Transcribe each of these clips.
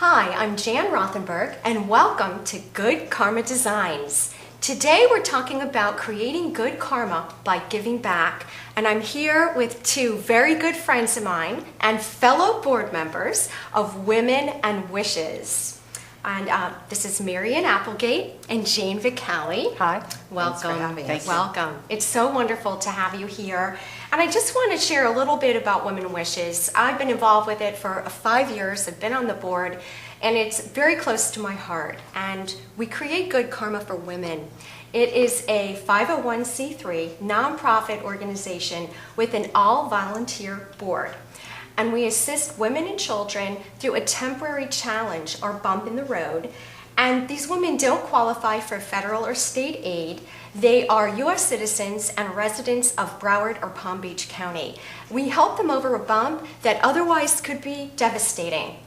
Hi, I'm Jan Rothenberg, and welcome to Good Karma Designs. Today we're talking about creating good karma by giving back, and I'm here with two very good friends of mine and fellow board members of Women and Wishes. And this is Marian Applegate and Jane Vicali. Hi. Welcome. Thanks for having us. Welcome. It's so wonderful to have you here. And I just want to share a little bit about Women Wishes. I've been involved with it for 5 years. I've been on the board, and it's very close to my heart. And we create good karma for women. It is a 501c3 nonprofit organization with an all-volunteer board. And we assist women and children through a temporary challenge or bump in the road. And these women don't qualify for federal or state aid. They are U.S. citizens and residents of Broward or Palm Beach County. We help them over a bump that otherwise could be devastating.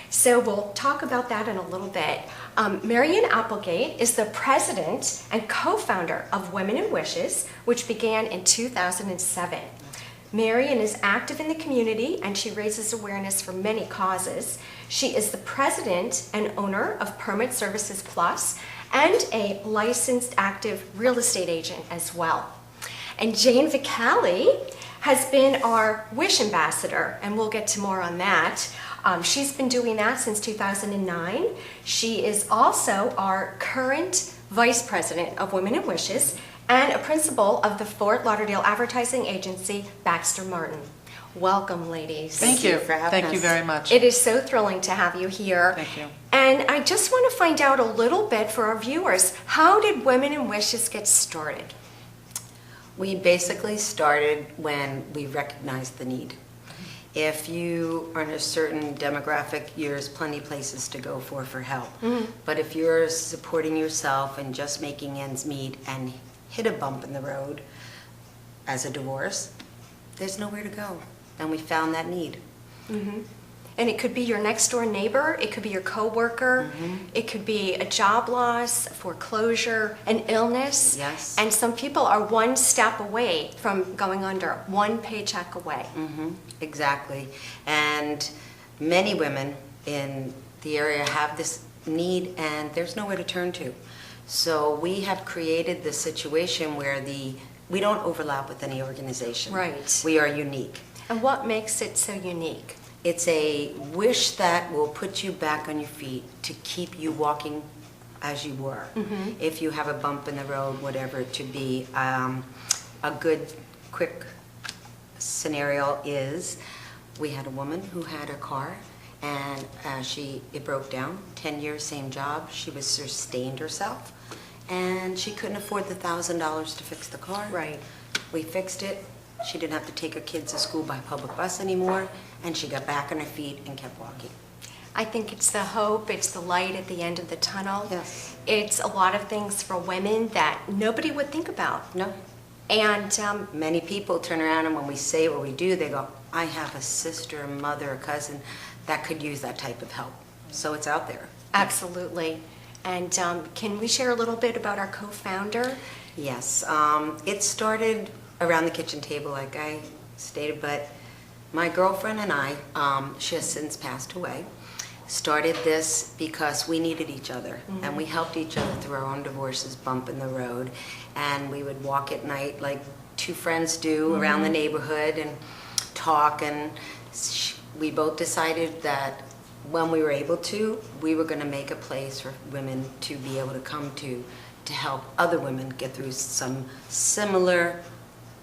So we'll talk about that in a little bit. Marian Applegate is the president and co-founder of Women and Wishes, which began in 2007. Marian is active in the community and she raises awareness for many causes. She is the president and owner of Permit Services Plus and a licensed active real estate agent as well. And Jane Vicali has been our Wish ambassador, and we'll get to more on that. She's been doing that since 2009. She is also our current vice president of Women and Wishes and a principal of the Fort Lauderdale advertising agency, Baxter Martin. Welcome, ladies. Thank you for having us. Thank you very much. It is so thrilling to have you here. Thank you. And I just want to find out a little bit for our viewers. How did Women and Wishes get started? We basically started when we recognized the need. If you are in a certain demographic, there's plenty of places to go for help. But if you're supporting yourself and just making ends meet and hit a bump in the road as a divorce, there's nowhere to go. And we found that need. And it could be your next door neighbor, it could be your coworker, it could be a job loss, foreclosure, an illness. Yes. And some people are one step away from going under, one paycheck away. Exactly. And many women in the area have this need and there's nowhere to turn to. So we have created the situation where we don't overlap with any organization. Right. We are unique. And what makes it so unique? It's a wish that will put you back on your feet to keep you walking as you were. If you have a bump in the road, whatever it to be, a good, quick scenario is we had a woman who had a car and it broke down. 10 years, same job. She was sustained herself and she couldn't afford the $1,000 to fix the car. Right. We fixed it. She didn't have to take her kids to school by public bus anymore, and she got back on her feet and kept walking. I think it's the hope, it's the light at the end of the tunnel. Yes. It's a lot of things for women that nobody would think about. No. And Many people turn around and when we say what we do, they go, I have a sister, a mother, a cousin that could use that type of help. So it's out there. absolutely. And can we share a little bit about our co-founder? Yes. It started around the kitchen table, like I stated, but my girlfriend and I, she has since passed away, started this because we needed each other and we helped each other through our own divorces, bump in the road, and we would walk at night like two friends do around the neighborhood and talk, and we both decided that when we were able to, we were going to make a place for women to be able to come to help other women get through some similar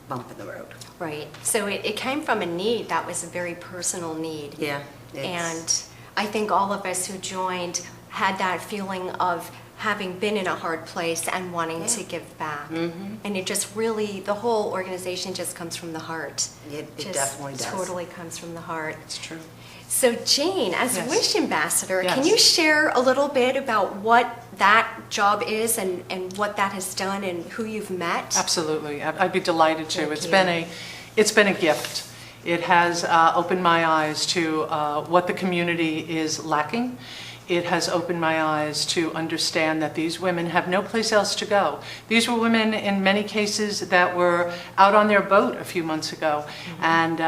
bump in the road. Right. So it came from a need that was a very personal need. Yeah. And I think all of us who joined had that feeling of having been in a hard place and wanting to give back. And it just really, the whole organization just comes from the heart. It Just definitely does. totally comes from the heart. It's true. So Jane, as Yes. Wish Ambassador, Yes. can you share a little bit about what that job is and what that has done and who you've met? Absolutely. I'd be delighted to. Thank It's been a gift. It has opened my eyes to what the community is lacking it has opened my eyes to understand that these women have no place else to go. These were women, in many cases, that were out on their boat a few months ago, and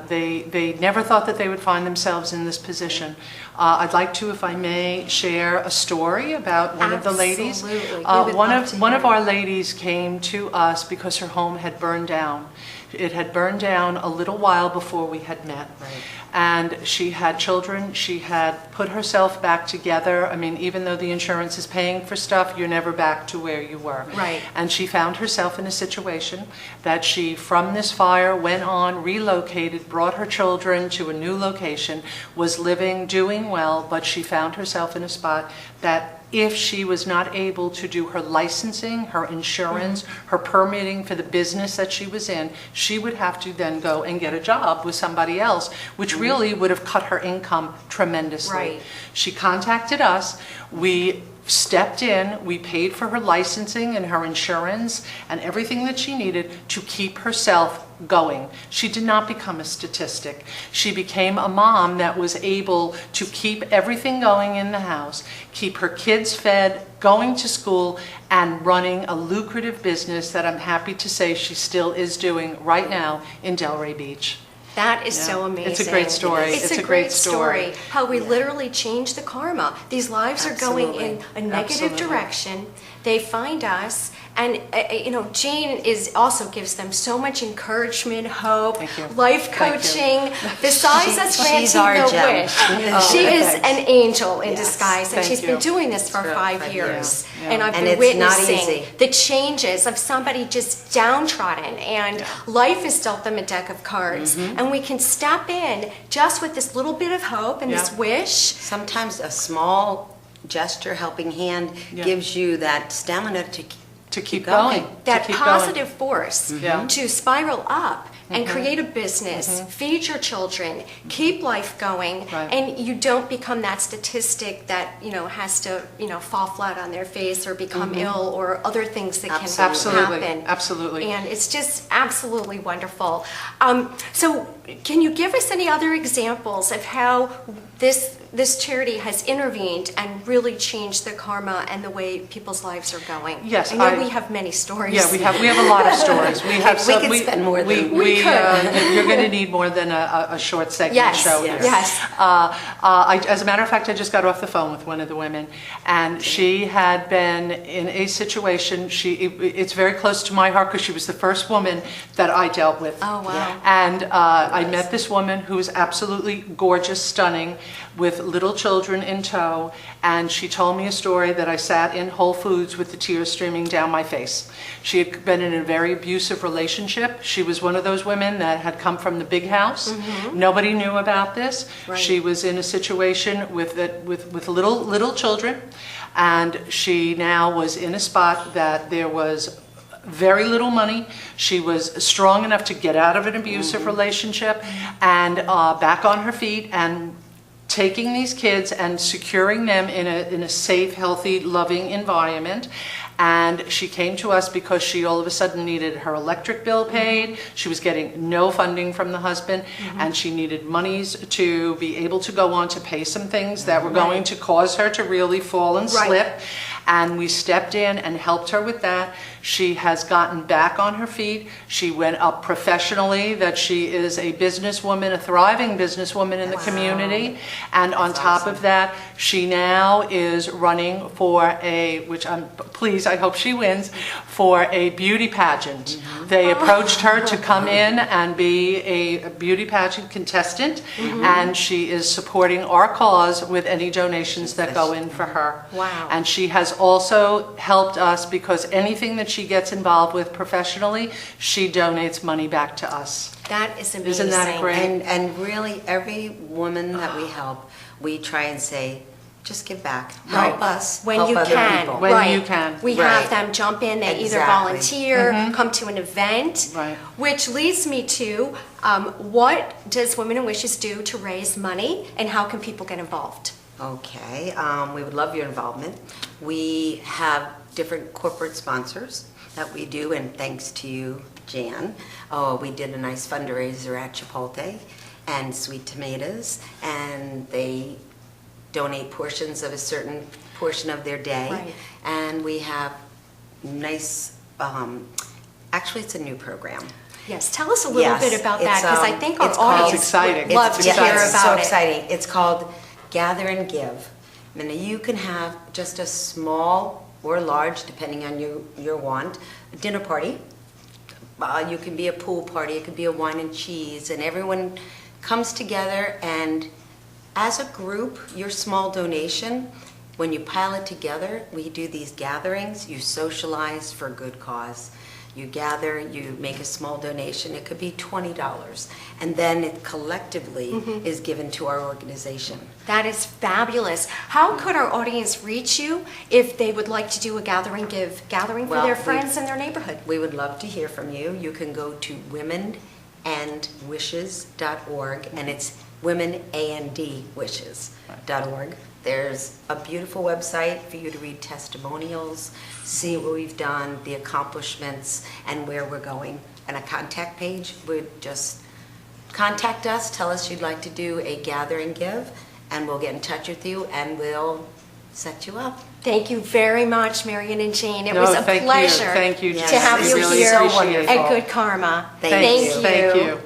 they never thought that they would find themselves in this position. I'd like to, if I may, share a story about one of the ladies. Absolutely. We would love to One of hear. our ladies came to us because her home had burned down. It had burned down a little while before we had met. Right. And she had children. She had put herself back together. I mean, even though the insurance is paying for stuff, you're never back to where you were. Right. And she found herself in a situation that she, from this fire, went on, relocated, brought her children to a new location, was living, doing well, but she found herself in a spot that if she was not able to do her licensing, her insurance, her permitting for the business that she was in, she would have to then go and get a job with somebody else, which really would have cut her income tremendously. Right. She contacted us. We stepped in, we paid for her licensing and her insurance and everything that she needed to keep herself going. She did not become a statistic. She became a mom that was able to keep everything going in the house, keep her kids fed, going to school, and running a lucrative business that I'm happy to say she still is doing right now in Delray Beach. That is Yeah. so amazing. It's a great story. It's a great story. How we literally change the karma. These lives are going in a negative Absolutely. direction. They find us, and Jane also gives them so much encouragement, hope, Thank you. life Thank you. coaching. Besides us she's granting our the gem. wish, she is an angel in Yes. disguise, and Thank she's you. been doing this for True. 5 5 years. Yeah. And I've And been it's not witnessing easy. the changes of somebody just downtrodden, and life has dealt them a deck of cards, and we can step in just with this little bit of hope and this Yeah. wish. Sometimes a small gesture, helping hand, Yeah. gives you that stamina To keep going. going. That to keep going. positive force Yeah. to spiral up and create a business, feed your children, keep life going, Right. and you don't become that statistic that has to fall flat on their face or become ill or other things that can Absolutely. happen. Absolutely. And it's just absolutely wonderful. So can you give us any other examples of how this charity has intervened and really changed the karma and the way people's lives are going? Yes, I know we have many stories. Yeah, we have a lot of stories. We have We could spend more than we could. You're going to need more than a short segment Yes, show yes. here. Yes. As a matter of fact, I just got off the phone with one of the women, and she had been in a situation. It's very close to my heart because she was the first woman that I dealt with. Oh, wow. Yeah. And I met this woman who was absolutely gorgeous, stunning, with little children in tow, and she told me a story that I sat in Whole Foods with the tears streaming down my face. She had been in a very abusive relationship. She was one of those women that had come from the big house. Nobody knew about this. Right. She was in a situation with little children, and she now was in a spot that there was very little money. She was strong enough to get out of an abusive relationship and back on her feet and taking these kids and securing them in a safe, healthy, loving environment. And she came to us because she all of a sudden needed her electric bill paid. She was getting no funding from the husband, and she needed monies to be able to go on to pay some things that were going to cause her to really fall and Right. slip. And we stepped in and helped her with that. She has gotten back on her feet. She went up professionally, that she is a businesswoman, a thriving businesswoman in the community. And on top of that, she now is running for I hope she wins, for a beauty pageant. They approached her to come in and be a beauty pageant contestant, and she is supporting our cause with any donations that go in for her. Wow. And she has also helped us because anything that she gets involved with professionally, she donates money back to us. That is amazing. Isn't that great? And really, every woman that we help, we try and say, just give back. Help us. When help you other can. people. When right. you can. We Right. have them jump in. They either Exactly. volunteer, come to an event, Right. which leads me to what does Women in Wishes do to raise money, and how can people get involved? Okay, we would love your involvement. We have different corporate sponsors that we do, and thanks to you, Jan. We did a nice fundraiser at Chipotle and Sweet Tomatoes, and they donate portions of a certain portion of their day. Right. And we have nice, actually, it's a new program. Yes, tell us a little Yes, bit about that, it's, because I think our it's called- audience It's exciting. would love It's to hear It's so about it. exciting. It's called Gather and Give. And you can have just a small or large, depending on your want, dinner party. You can be a pool party, it could be a wine and cheese, and everyone comes together, and as a group, your small donation, when you pile it together, we do these gatherings, you socialize for a good cause. You gather, you make a small donation, it could be $20, and then it collectively is given to our organization. That is fabulous. How could our audience reach you if they would like to do a gathering for Well, their we- friends in their neighborhood? We would love to hear from you. You can go to womenandwishes.org, and it's womenandwishes.org. There's a beautiful website for you to read testimonials, see what we've done, the accomplishments, and where we're going. And a contact page would just contact us, tell us you'd like to do a gather and give, and we'll get in touch with you and we'll set you up. Thank you very much, Marion and Jane. It No, was a thank you. pleasure Thank you, to Yes, have we you really here appreciate it. at Good Karma. Thank you. Thank you.